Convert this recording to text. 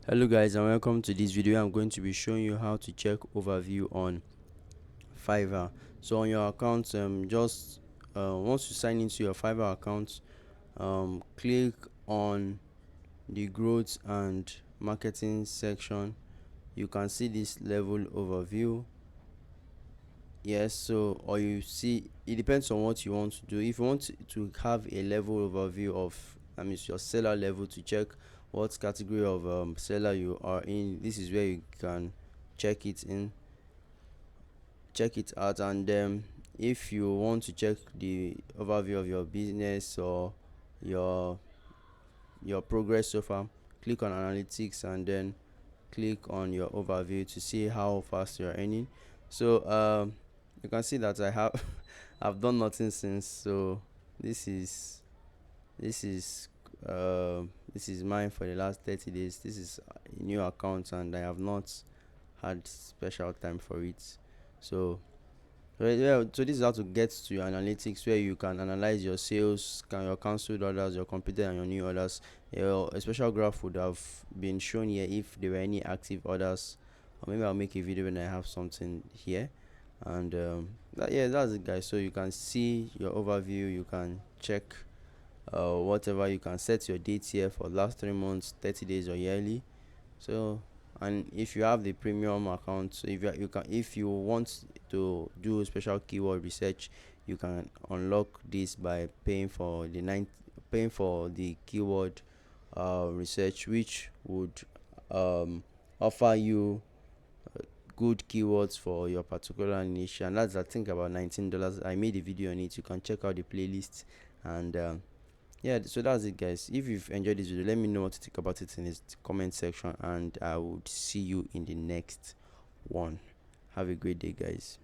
Hello guys and welcome to this video. I'm going to be showing you how to check overview on Fiverr. So on your account, just once you sign into your Fiverr account, click on the growth and marketing section. You can see this level overview. Yes, so or you see, it depends on what you want to do. If you want to have a level overview of your seller level, to check what category of seller you are in, this is where you can check it in check it out. And then if you want to check the overview of your business or your progress so far, click on analytics and then click on your overview to see how fast you're earning. So you can see that I have I've done nothing since. So this is this is this is mine for the last 30 days. This is a new account and I have not had special time for it. So so this is how to get to your analytics, where you can analyze your sales, your cancelled orders, your completed and your new orders. A special graph would have been shown here if there were any active orders, or maybe I'll make a video when I have something here. And that's it guys. So you can see your overview, you can check whatever. You can set your dates here for last 3 months, 30 days or yearly. So, and if you have the premium account, so if you want to do special keyword research, you can unlock this by paying for the keyword research, which would offer you good keywords for your particular niche. And that's, I think, about $19. I made a video on it. You can check out the playlist. And so that's it guys. If you've enjoyed this video, let me know what to think about it in the comment section, and I would see you in the next one. Have a great day guys.